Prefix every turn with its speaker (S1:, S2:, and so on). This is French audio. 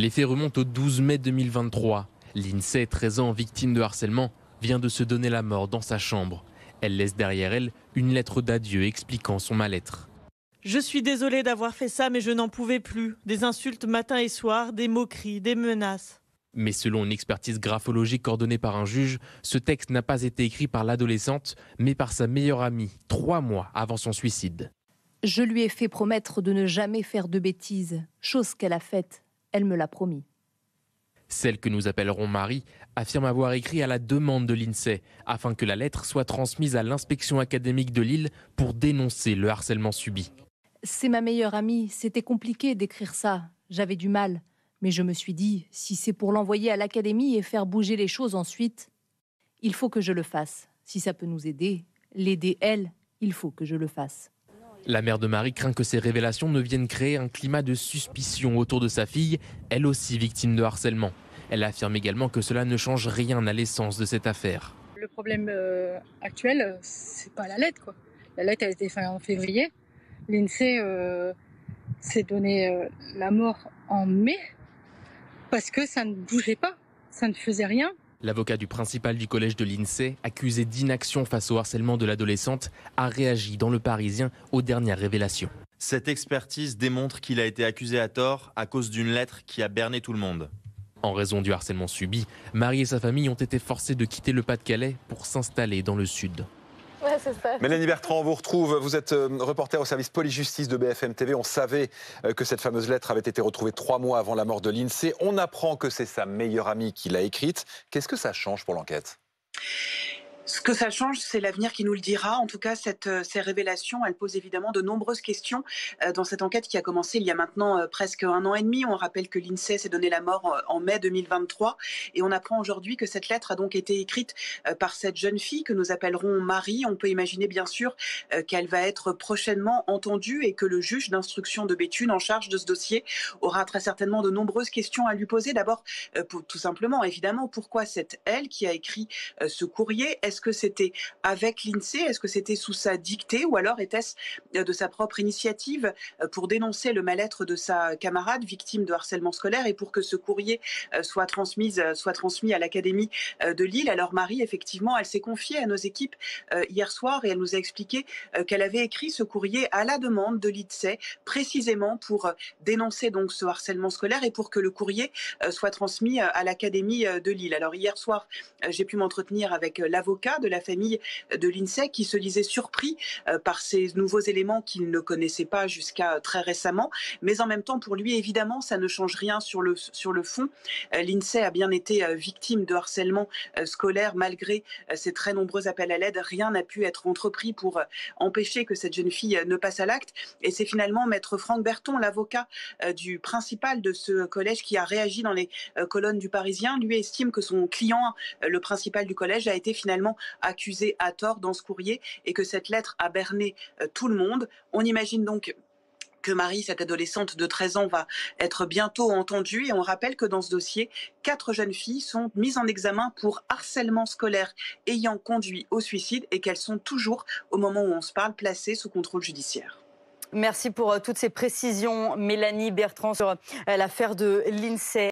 S1: Les faits remontent au 12 mai 2023. L'INSEE, 13 ans, victime de harcèlement, vient de se donner la mort dans sa chambre. Elle laisse derrière elle une lettre d'adieu expliquant son mal-être.
S2: Je suis désolée d'avoir fait ça, mais je n'en pouvais plus. Des insultes matin et soir, des moqueries, des menaces.
S1: Mais selon une expertise graphologique ordonnée par un juge, ce texte n'a pas été écrit par l'adolescente, mais par sa meilleure amie, 3 mois avant son suicide.
S3: Je lui ai fait promettre de ne jamais faire de bêtises, chose qu'elle a faite. Elle me l'a promis.
S1: Celle que nous appellerons Marie affirme avoir écrit à la demande de l'INSEE afin que la lettre soit transmise à l'inspection académique de Lille pour dénoncer le harcèlement subi.
S3: C'est ma meilleure amie, c'était compliqué d'écrire ça. J'avais du mal. Mais je me suis dit, si c'est pour l'envoyer à l'académie et faire bouger les choses ensuite, il faut que je le fasse. Si ça peut nous aider, l'aider elle, il faut que je le fasse.
S1: La mère de Marie craint que ces révélations ne viennent créer un climat de suspicion autour de sa fille, elle aussi victime de harcèlement. Elle affirme également que cela ne change rien à l'essence de cette affaire.
S4: Le problème actuel, c'est pas la lettre, quoi. La lettre a été faite en février. L'INSEE s'est donné la mort en mai parce que ça ne bougeait pas, ça ne faisait rien.
S1: L'avocat du principal du collège de l'INSEE, accusé d'inaction face au harcèlement de l'adolescente, a réagi dans Le Parisien aux dernières révélations.
S5: Cette expertise démontre qu'il a été accusé à tort à cause d'une lettre qui a berné tout le monde.
S1: En raison du harcèlement subi, Marie et sa famille ont été forcés de quitter le Pas-de-Calais pour s'installer dans le sud.
S6: Ouais, c'est ça.
S7: Mélanie Bertrand, on vous retrouve. Vous êtes reporter au service police-justice de BFM TV. On savait que cette fameuse lettre avait été retrouvée 3 mois avant la mort de l'INSEE. On apprend que c'est sa meilleure amie qui l'a écrite. Qu'est-ce que ça change pour l'enquête ?
S8: Ce que ça change, c'est l'avenir qui nous le dira. En tout cas, ces révélations, elles posent évidemment de nombreuses questions dans cette enquête qui a commencé il y a maintenant presque 1 an et demi. On rappelle que l'INSEE s'est donné la mort en mai 2023 et on apprend aujourd'hui que cette lettre a donc été écrite par cette jeune fille que nous appellerons Marie. On peut imaginer bien sûr qu'elle va être prochainement entendue et que le juge d'instruction de Béthune en charge de ce dossier aura très certainement de nombreuses questions à lui poser. D'abord, tout simplement, évidemment, pourquoi c'est elle qui a écrit ce courrier ? Est-ce que c'était avec l'INSEE? Est-ce que c'était sous sa dictée? Ou alors était-ce de sa propre initiative pour dénoncer le mal-être de sa camarade victime de harcèlement scolaire et pour que ce courrier soit transmis à l'Académie de Lille? Alors Marie, effectivement, elle s'est confiée à nos équipes hier soir et elle nous a expliqué qu'elle avait écrit ce courrier à la demande de l'INSEE précisément pour dénoncer donc ce harcèlement scolaire et pour que le courrier soit transmis à l'Académie de Lille. Alors hier soir, j'ai pu m'entretenir avec l'avocat de la famille de l'INSEE qui se disait surpris par ces nouveaux éléments qu'il ne connaissait pas jusqu'à très récemment. Mais en même temps, pour lui, évidemment, ça ne change rien sur le fond. L'INSEE a bien été victime de harcèlement scolaire malgré ses très nombreux appels à l'aide. Rien n'a pu être entrepris pour empêcher que cette jeune fille ne passe à l'acte. Et c'est finalement maître Franck Berton, l'avocat du principal de ce collège, qui a réagi dans les colonnes du Parisien. Lui estime que son client, le principal du collège, a été finalement accusé à tort dans ce courrier et que cette lettre a berné tout le monde. On imagine donc que Marie, cette adolescente de 13 ans, va être bientôt entendue. Et on rappelle que dans ce dossier, 4 jeunes filles sont mises en examen pour harcèlement scolaire ayant conduit au suicide et qu'elles sont toujours, au moment où on se parle, placées sous contrôle judiciaire.
S6: Merci pour toutes ces précisions, Mélanie Bertrand, sur l'affaire de l'INSEE.